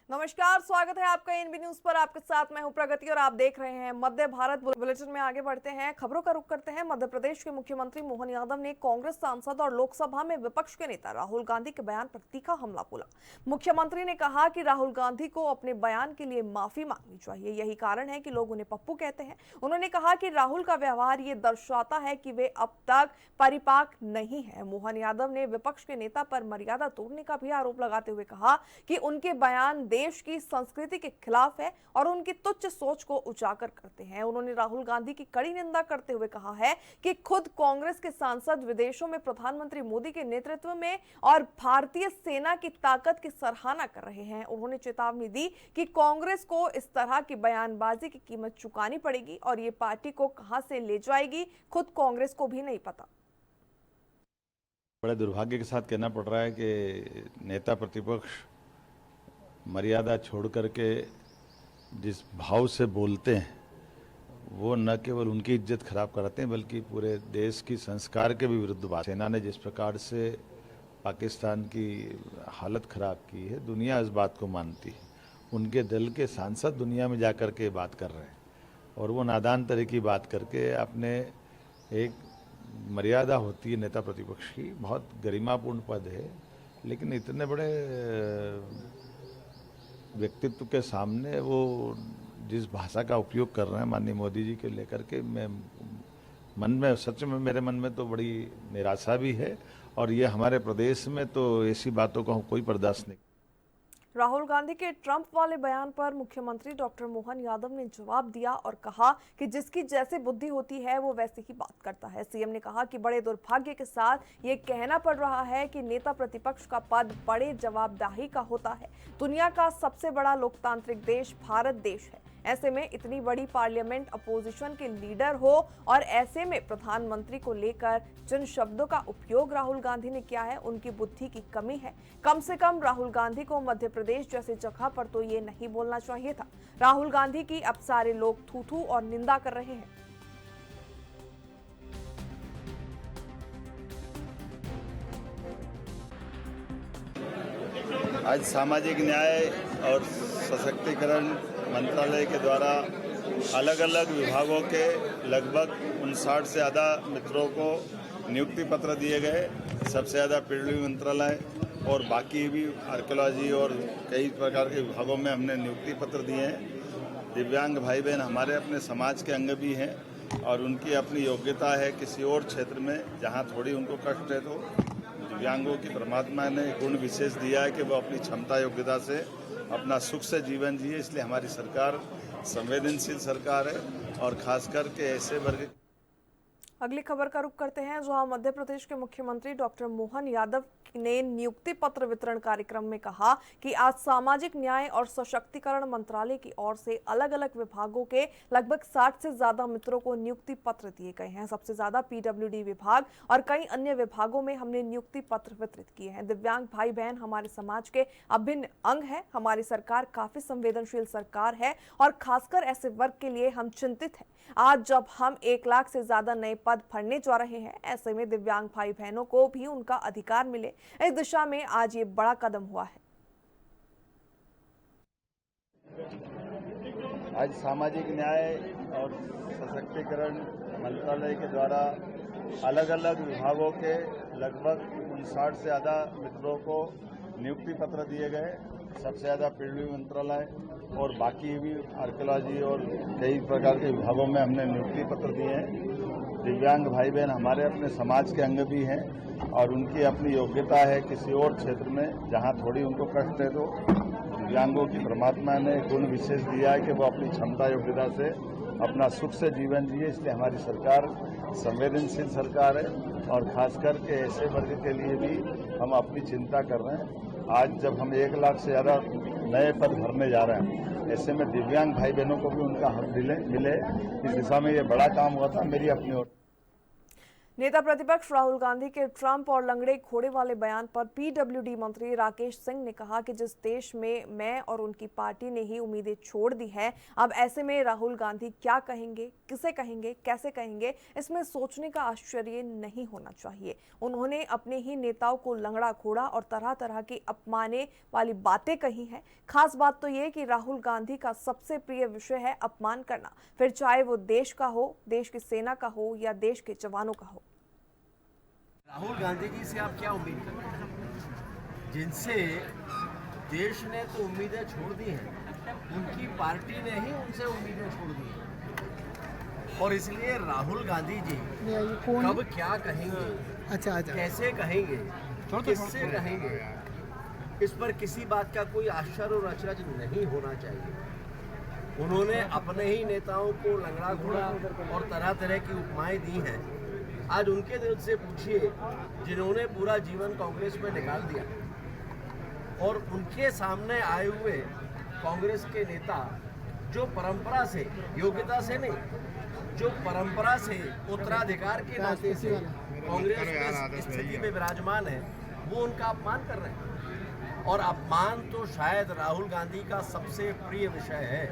नमस्कार, स्वागत है आपका एनबी न्यूज पर। आपके साथ मैं हूं प्रगति और आप देख रहे हैं मध्य भारत बुलेटिन में। आगे बढ़ते हैं, खबरों का रुख करते हैं। मध्य प्रदेश के मुख्यमंत्री मोहन यादव ने कांग्रेस सांसद और लोकसभा में विपक्ष के नेता राहुल गांधी के बयान पर तीखा हमला बोला। मुख्यमंत्री ने कहा कि राहुल गांधी को अपने बयान के लिए माफी मांगनी चाहिए, यही कारण है कि लोग उन्हें पप्पू कहते हैं। उन्होंने कहा कि राहुल का व्यवहार ये दर्शाता है कि वे अब तक परिपक्व नहीं है। मोहन यादव ने विपक्ष के नेता पर मर्यादा तोड़ने का भी आरोप लगाते हुए कहा कि उनके बयान देश की संस्कृति के खिलाफ है और उनकी तुच्छ सोच को उजागर करते हैं। उन्होंने राहुल गांधी की कड़ी निंदा करते हुए कहा है कि खुद कांग्रेस के सांसद विदेशों में प्रधानमंत्री मोदी के नेतृत्व में और भारतीय सेना की ताकत की सराहना कर रहे हैं। उन्होंने चेतावनी दी कि कांग्रेस को इस तरह की बयानबाजी की कीमत चुकानी पड़ेगी और ये पार्टी को कहां से ले जाएगी खुद कांग्रेस को भी नहीं पता। बड़े दुर्भाग्य के साथ कहना पड़ रहा है कि नेता प्रतिपक्ष मर्यादा छोड़ करके जिस भाव से बोलते हैं वो न केवल उनकी इज्जत खराब कराते हैं बल्कि पूरे देश की संस्कार के भी विरुद्ध बात। सेना ने जिस प्रकार से पाकिस्तान की हालत खराब की है, दुनिया इस बात को मानती है। उनके दल के सांसद दुनिया में जाकर के बात कर रहे हैं और वो नादान तरह की बात करके अपने एक मर्यादा होती है नेता प्रतिपक्ष की, बहुत गरिमापूर्ण पद है, लेकिन इतने बड़े व्यक्तित्व के सामने वो जिस भाषा का उपयोग कर रहे हैं माननीय मोदी जी के लेकर के, मैं मन में सच में मेरे मन में तो बड़ी निराशा भी है और ये हमारे प्रदेश में तो ऐसी बातों को कोई बर्दाश्त नहीं। राहुल गांधी के ट्रंप वाले बयान पर मुख्यमंत्री डॉक्टर मोहन यादव ने जवाब दिया और कहा कि जिसकी जैसे बुद्धि होती है वो वैसे ही बात करता है। सीएम ने कहा कि बड़े दुर्भाग्य के साथ ये कहना पड़ रहा है कि नेता प्रतिपक्ष का पद बड़े जवाबदेही का होता है। दुनिया का सबसे बड़ा लोकतांत्रिक देश भारत देश है, ऐसे में इतनी बड़ी पार्लियामेंट अपोजिशन के लीडर हो और ऐसे में प्रधानमंत्री को लेकर जिन शब्दों का उपयोग राहुल गांधी ने किया है उनकी बुद्धि की कमी है। कम से कम राहुल गांधी को मध्य प्रदेश जैसे जगह पर तो ये नहीं बोलना चाहिए था। राहुल गांधी की अब सारे लोग थू थू और निंदा कर रहे हैं। आज सामाजिक न्याय और सशक्तिकरण मंत्रालय के द्वारा अलग अलग विभागों के लगभग 59 से ज़्यादा मित्रों को नियुक्ति पत्र दिए गए। सबसे ज़्यादा पीडब्ल्यूडी मंत्रालय और बाकी भी आर्कियोलॉजी और कई प्रकार के विभागों में हमने नियुक्ति पत्र दिए हैं। दिव्यांग भाई बहन हमारे अपने समाज के अंग भी हैं और उनकी अपनी योग्यता है। किसी और क्षेत्र में जहाँ थोड़ी उनको कष्ट है तो दिव्यांगों की परमात्मा ने गुण विशेष दिया है कि वो अपनी क्षमता योग्यता से अपना सुख से जीवन जिए। इसलिए हमारी सरकार संवेदनशील सरकार है और खासकर के ऐसे वर्ग। अगली खबर का रुख करते हैं, जहां मध्य प्रदेश के मुख्यमंत्री डॉक्टर मोहन यादव ने नियुक्ति पत्र वितरण कार्यक्रम में कहा कि आज सामाजिक न्याय और सशक्तिकरण मंत्रालय की ओर से अलग अलग विभागों के लगभग 60 से ज्यादा मित्रों को नियुक्ति पत्र दिए गए हैं। सबसे ज्यादा पीडब्ल्यूडी विभाग और कई अन्य विभागों में हमने नियुक्ति पत्र वितरित किए हैं। दिव्यांग भाई बहन हमारे समाज के अभिन्न अंग है। हमारी सरकार काफी संवेदनशील सरकार है और खासकर ऐसे वर्ग के लिए हम चिंतित हैं। आज जब हम 1 लाख से ज्यादा नए पद भरने जा रहे हैं, ऐसे में दिव्यांग भाई बहनों को भी उनका अधिकार मिले, इस दिशा में आज ये बड़ा कदम हुआ है। आज सामाजिक न्याय और सशक्तिकरण मंत्रालय के द्वारा अलग अलग विभागों के लगभग 59 से ज़्यादा मित्रों को नियुक्ति पत्र दिए गए। सबसे ज़्यादा पीडब्ल्यूडी मंत्रालय और बाकी भी आर्कियोलॉजी और कई प्रकार के विभागों में हमने नियुक्ति पत्र दिए हैं। दिव्यांग भाई बहन हमारे अपने समाज के अंग भी हैं और उनकी अपनी योग्यता है। किसी और क्षेत्र में जहां थोड़ी उनको कष्ट है तो दिव्यांगों की परमात्मा ने गुण विशेष दिया है कि वो अपनी क्षमता योग्यता से अपना सुख से जीवन जिए। इसलिए हमारी सरकार संवेदनशील सरकार है और खासकर के ऐसे वर्ग के लिए भी हम अपनी चिंता कर रहे हैं। आज जब हम 1 लाख से ज़्यादा नए पद भरने जा रहे हैं, ऐसे में दिव्यांग भाई बहनों को भी उनका हक मिले, इस दिशा में ये बड़ा काम हुआ था मेरी अपनी ओर। नेता प्रतिपक्ष राहुल गांधी के ट्रंप और लंगड़े घोड़े वाले बयान पर पीडब्ल्यूडी मंत्री राकेश सिंह ने कहा कि जिस देश में मैं और उनकी पार्टी ने ही उम्मीदें छोड़ दी हैं, अब ऐसे में राहुल गांधी क्या कहेंगे, किसे कहेंगे, कैसे कहेंगे, इसमें सोचने का आश्चर्य नहीं होना चाहिए। उन्होंने अपने ही नेताओं को लंगड़ा घोड़ा और तरह तरह की अपमाने वाली बातें कही हैं। खास बात तो ये कि राहुल गांधी का सबसे प्रिय विषय है अपमान करना, फिर चाहे वो देश का हो, देश की सेना का हो या देश के जवानों का हो। राहुल गांधी जी से आप क्या उम्मीद करते हैं, जिनसे देश ने तो उम्मीदें छोड़ दी हैं, उनकी पार्टी ने ही उनसे उम्मीदें छोड़ दी हैं। और इसलिए राहुल गांधी जी कब क्या कहेंगे, अच्छा कैसे कहेंगे, किससे कहेंगे, इस पर किसी बात का कोई आश्चर्य और अचरज नहीं होना चाहिए। उन्होंने अपने ही नेताओं को लंगड़ा घोड़ा और तरह तरह की उपमाएं दी हैं। आज उनके दिल से पूछिए जिन्होंने पूरा जीवन कांग्रेस में निकाल दिया, और उनके सामने आए हुए कांग्रेस के नेता जो परंपरा से, योग्यता से नहीं, जो परंपरा से उत्तराधिकार के नाते से कांग्रेस में स्थिति में विराजमान है, वो उनका अपमान कर रहे हैं। और अपमान तो शायद राहुल गांधी का सबसे प्रिय विषय है,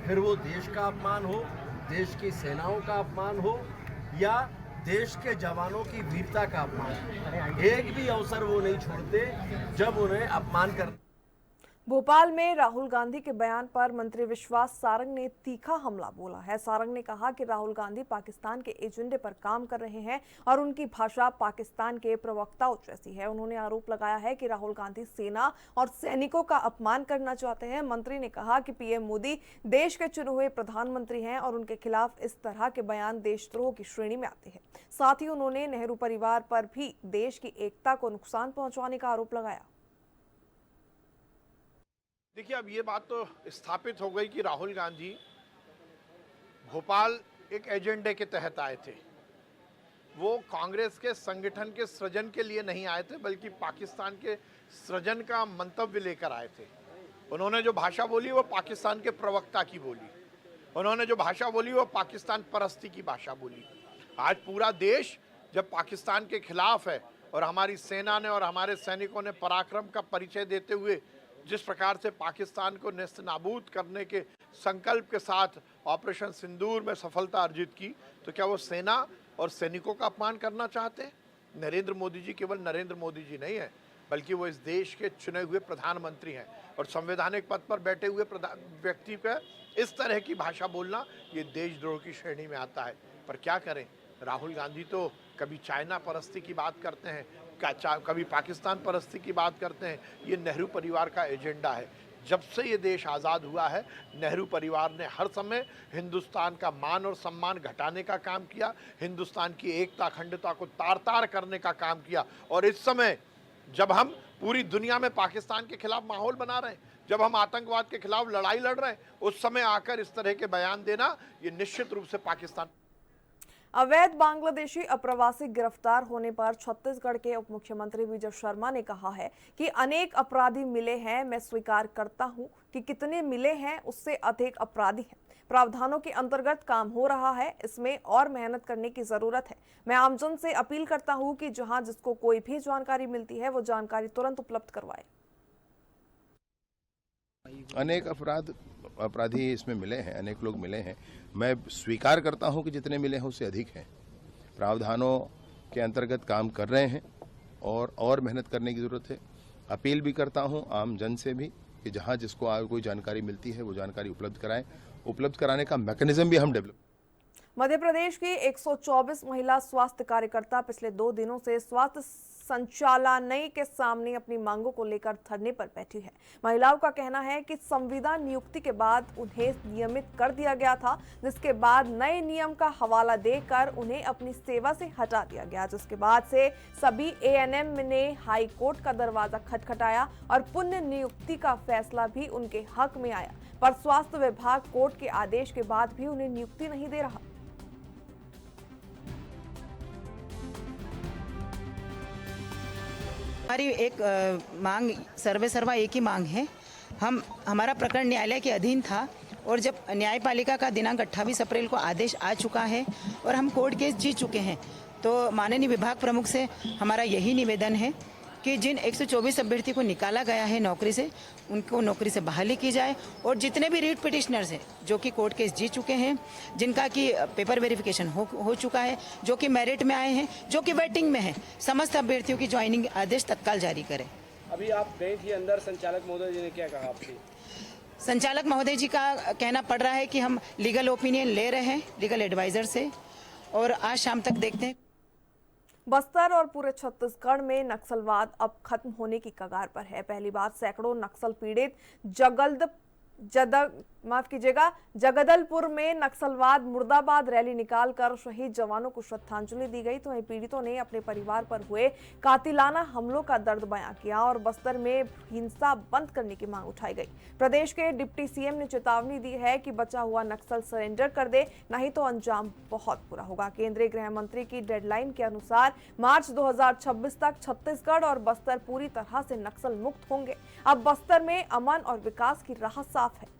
फिर वो देश का अपमान हो, देश की सेनाओं का अपमान हो या देश के जवानों की वीरता का अपमान। एक भी अवसर वो नहीं छोड़ते जब उन्हें अपमान कर। भोपाल में राहुल गांधी के बयान पर मंत्री विश्वास सारंग ने तीखा हमला बोला है। सारंग ने कहा कि राहुल गांधी पाकिस्तान के एजेंडे पर काम कर रहे हैं और उनकी भाषा पाकिस्तान के प्रवक्ताओं जैसी है। उन्होंने आरोप लगाया है कि राहुल गांधी सेना और सैनिकों का अपमान करना चाहते हैं। मंत्री ने कहा कि पीएम मोदी देश के चुने हुए प्रधानमंत्री हैं और उनके खिलाफ इस तरह के बयान देशद्रोह की श्रेणी में आते हैं। साथ ही उन्होंने नेहरू परिवार पर भी देश की एकता को नुकसान पहुंचाने का आरोप लगाया। देखिए, अब ये बात तो स्थापित हो गई कि राहुल गांधी भोपाल एक एजेंडे के तहत आए थे। वो कांग्रेस के संगठन के सृजन के लिए नहीं आए थे, बल्कि पाकिस्तान के सृजन का मंतव्य लेकर आए थे। उन्होंने जो भाषा बोली वो पाकिस्तान के प्रवक्ता की बोली, उन्होंने जो भाषा बोली वो पाकिस्तान परस्ती की भाषा बोली। आज पूरा देश जब पाकिस्तान के खिलाफ है और हमारी सेना ने और हमारे सैनिकों ने पराक्रम का परिचय देते हुए जिस प्रकार से पाकिस्तान को नेस्त नाबूद करने के संकल्प के साथ ऑपरेशन सिंदूर में सफलता अर्जित की, तो क्या वो सेना और सैनिकों का अपमान करना चाहते हैं? नरेंद्र मोदी जी केवल नरेंद्र मोदी जी नहीं है, बल्कि वो इस देश के चुने हुए प्रधानमंत्री हैं और संवैधानिक पद पर बैठे हुए व्यक्ति का इस तरह की भाषा बोलना ये देशद्रोह की श्रेणी में आता है। पर क्या करें, राहुल गांधी तो कभी चाइना परस्ती की बात करते हैं, कभी पाकिस्तान परस्ती की बात करते हैं। ये नेहरू परिवार का एजेंडा है। जब से ये देश आज़ाद हुआ है, नेहरू परिवार ने हर समय हिंदुस्तान का मान और सम्मान घटाने का काम किया, हिंदुस्तान की एकता अखंडता को तार तार करने का काम किया। और इस समय जब हम पूरी दुनिया में पाकिस्तान के खिलाफ माहौल बना रहे हैं, जब हम आतंकवाद के खिलाफ लड़ाई लड़ रहे हैं, उस समय आकर इस तरह के बयान देना ये निश्चित रूप से पाकिस्तान। अवैध बांग्लादेशी अप्रवासी गिरफ्तार होने पर छत्तीसगढ़ के उप मुख्यमंत्री विजय शर्मा ने कहा है कि अनेक अपराधी मिले हैं। मैं स्वीकार करता हूं कि कितने मिले हैं, उससे अधिक अपराधी हैं। प्रावधानों के अंतर्गत काम हो रहा है, इसमें और मेहनत करने की जरूरत है। मैं आमजन से अपील करता हूं कि जहां जिसको कोई भी जानकारी मिलती है वो जानकारी तुरंत उपलब्ध करवाए। अनेक अपराधी इसमें मिले हैं, अनेक लोग मिले हैं। मैं स्वीकार करता हूं कि जितने मिले हैं उससे अधिक हैं। प्रावधानों के अंतर्गत काम कर रहे हैं और मेहनत करने की जरूरत है। अपील भी करता हूं आम जन से भी कि जहां जिसको कोई जानकारी मिलती है वो जानकारी उपलब्ध कराएं। उपलब्ध कराने का मैकेनिज्म भी हम डेवलप। मध्य प्रदेश की 124 महिला स्वास्थ्य कार्यकर्ता पिछले 2 दिनों से स्वास्थ्य संचालनालय के सामने अपनी मांगों को लेकर धरने पर बैठी है। महिलाओं का कहना है कि संविदा नियुक्ति के बाद उन्हें नियमित कर दिया गया था, जिसके बाद नए नियम का हवाला देकर उन्हें अपनी सेवा से हटा दिया गया, जिसके बाद से सभी एएनएम ने हाई कोर्ट का दरवाजा खटखटाया और पुनः नियुक्ति का फैसला भी उनके हक में आया। पर स्वास्थ्य विभाग कोर्ट के आदेश के बाद भी उन्हें नियुक्ति नहीं दे रहा। हमारी एक मांग सर्वे सर्वा एक ही मांग है। हमारा प्रकरण न्यायालय के अधीन था और जब न्यायपालिका का दिनांक 28 अप्रैल को आदेश आ चुका है और हम कोर्ट केस जीत चुके हैं, तो माननीय विभाग प्रमुख से हमारा यही निवेदन है कि जिन 124 अभ्यर्थी को निकाला गया है नौकरी से, उनको नौकरी से बहाली की जाए और जितने भी रीट पिटिशनर्स हैं जो कि कोर्ट केस जीत चुके हैं, जिनका कि पेपर वेरिफिकेशन हो चुका है, जो कि मेरिट में आए हैं, जो कि वेटिंग में है, समस्त अभ्यर्थियों की ज्वाइनिंग आदेश तत्काल जारी करें। अभी आप गई थी अंदर, संचालक महोदय जी ने क्या कहा आपसे? संचालक महोदय जी का कहना पड़ रहा है कि हम लीगल ओपिनियन ले रहे हैं लीगल एडवाइजर से और आज शाम तक देखते हैं। बस्तर और पूरे छत्तीसगढ़ में नक्सलवाद अब खत्म होने की कगार पर है। पहली बार सैकड़ों नक्सल पीड़ित जगदलपुर में नक्सलवाद मुर्दाबाद रैली निकालकर शहीद जवानों को श्रद्धांजलि दी गई। तो वहीं पीड़ितों ने अपने परिवार पर हुए कातिलाना हमलों का दर्द बयां किया और बस्तर में हिंसा बंद करने की मांग उठाई गई। प्रदेश के डिप्टी सीएम ने चेतावनी दी है कि बचा हुआ नक्सल सरेंडर कर दे, नहीं तो अंजाम बहुत बुरा होगा। केंद्रीय गृह मंत्री की डेडलाइन के अनुसार मार्च 2026 तक छत्तीसगढ़ और बस्तर पूरी तरह से नक्सल मुक्त होंगे। अब बस्तर में अमन और विकास की राह साफ है।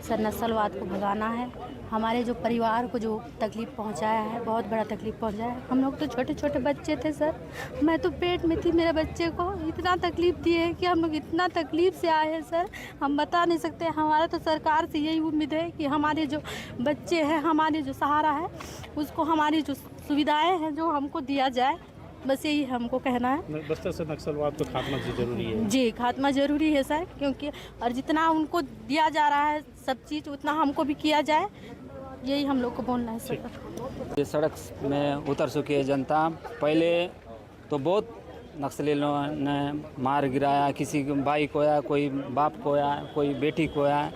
सर, नस्लवाद को भगाना है। हमारे जो परिवार को जो तकलीफ पहुंचाया है, बहुत बड़ा तकलीफ पहुंचाया है। हम लोग तो छोटे छोटे बच्चे थे सर, मैं तो पेट में थी, मेरे बच्चे को इतना तकलीफ दिए है कि हम लोग इतना तकलीफ से आए हैं सर, हम बता नहीं सकते। हमारा तो सरकार से यही उम्मीद है कि हमारे जो बच्चे हैं, हमारे जो सहारा है, उसको हमारी जो सुविधाएँ हैं जो हमको दिया जाए, बस यही हमको कहना है। बस्तर से नक्सलवाद को खात्मा जरूरी है। जी, खात्मा जरूरी है सर, क्योंकि और जितना उनको दिया जा रहा है सब चीज़, उतना हमको भी किया जाए, यही हम लोग को बोलना है सर। ये सड़क में उतर चुकी है जनता। पहले तो बहुत नक्सली लोगों ने मार गिराया, किसी भाई को या कोई बाप को या कोई बेटी को या,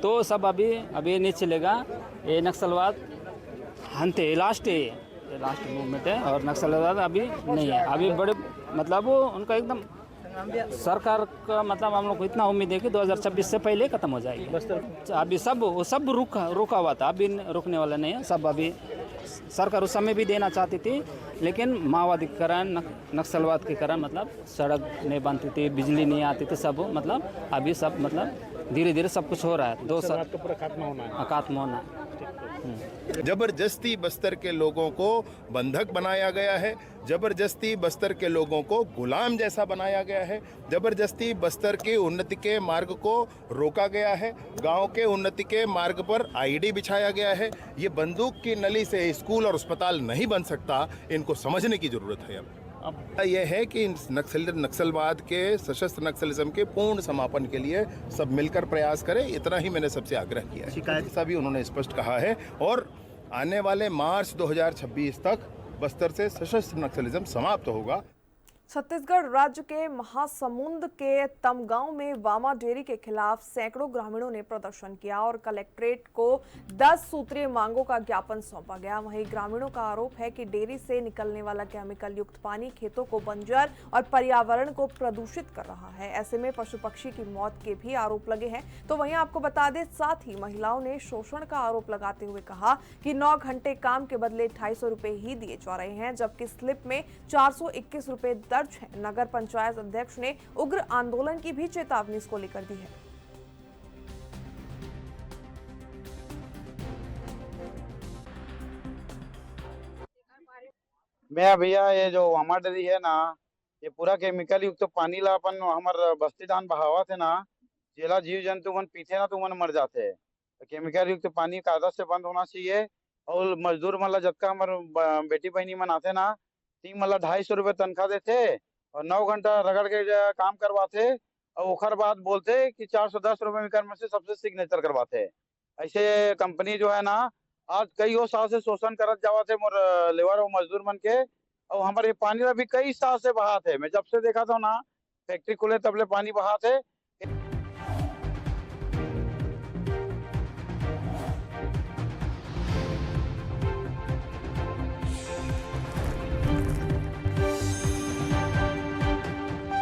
तो सब अभी नहीं चलेगा। ये नक्सलवाद हंते लास्ट मूवमेंट है और नक्सलवाद अभी नहीं है। अभी बड़े मतलब वो उनका एकदम सरकार का मतलब हम लोग को इतना उम्मीद है कि 2026 से पहले खत्म हो जाएगी। अभी सब रुका हुआ था, अभी रुकने वाला नहीं है। सब अभी सरकार उस समय भी देना चाहती थी, लेकिन माओवादी के कारण, नक्सलवाद के कारण मतलब सड़क नहीं बनती थी, बिजली नहीं आती थी, सब मतलब अभी सब मतलब धीरे धीरे सब कुछ हो रहा है। 2 साल का पूरा खात्मा होना है। जबरदस्ती बस्तर के लोगों को बंधक बनाया गया है, जबरदस्ती बस्तर के लोगों को गुलाम जैसा बनाया गया है, जबरदस्ती बस्तर की उन्नति के मार्ग को रोका गया है, गांव के उन्नति के मार्ग पर आईडी बिछाया गया है। ये बंदूक की नली से स्कूल और अस्पताल नहीं बन सकता, इनको समझने की जरूरत है। अब यह है कि नक्सलवाद के, सशस्त्र नक्सलिज्म के पूर्ण समापन के लिए सब मिलकर प्रयास करें, इतना ही मैंने सबसे आग्रह किया है। शिकायत सा भी उन्होंने स्पष्ट कहा है और आने वाले मार्च 2026 तक बस्तर से सशस्त्र नक्सलिज्म समाप्त होगा। छत्तीसगढ़ राज्य के महासमुंद के तमगांव में वामा डेयरी के खिलाफ सैकड़ों ग्रामीणों ने प्रदर्शन किया और कलेक्ट्रेट को 10 सूत्रीय मांगों का ज्ञापन सौंपा गया। वहीं ग्रामीणों का आरोप है कि डेयरी से निकलने वाला केमिकल युक्त पानी खेतों को बंजर और पर्यावरण को प्रदूषित कर रहा है। ऐसे में पशु पक्षी की मौत के भी आरोप लगे हैं। तो वहीं आपको बता दें, साथ ही महिलाओं ने शोषण का आरोप लगाते हुए कहा कि 9 घंटे काम के बदले 250 रुपए ही दिए जा रहे हैं, जबकि स्लिप में 421 रुपए दर्ज है। नगर पंचायत अध्यक्ष ने उग्र आंदोलन की भी चेतावनी इसको लेकर दी है। मैं भैया ये जो वामा डेयरी है ना, ये पूरा केमिकल युक्त पानी ला अपन हमार बस्ती दान बहावा थे ना, जेला जीव जंतु मन पीते ना तो मन मर जाते हैं। तो केमिकल युक्त पानी कायदा से बंद होना चाहिए। और मजदूर मन ला जबका हमार बेटी बहनी मन आते ना, तीन मन ला 250 रुपए तनख्वाह देते और 9 घंटा रगड़ के काम करवाते और ओखर बाद बोलते कि 410 रुपए में से सबसे सिग्नेचर करवाते। ऐसे कंपनी जो है ना, आज कई साल से शोषण करत जावत है मोर लेबर और मजदूर मन के। और हमारे पानी भी कई साल से बहा थे। मैं जब से देखा था ना फैक्ट्री खुले तबले पानी बहा थे।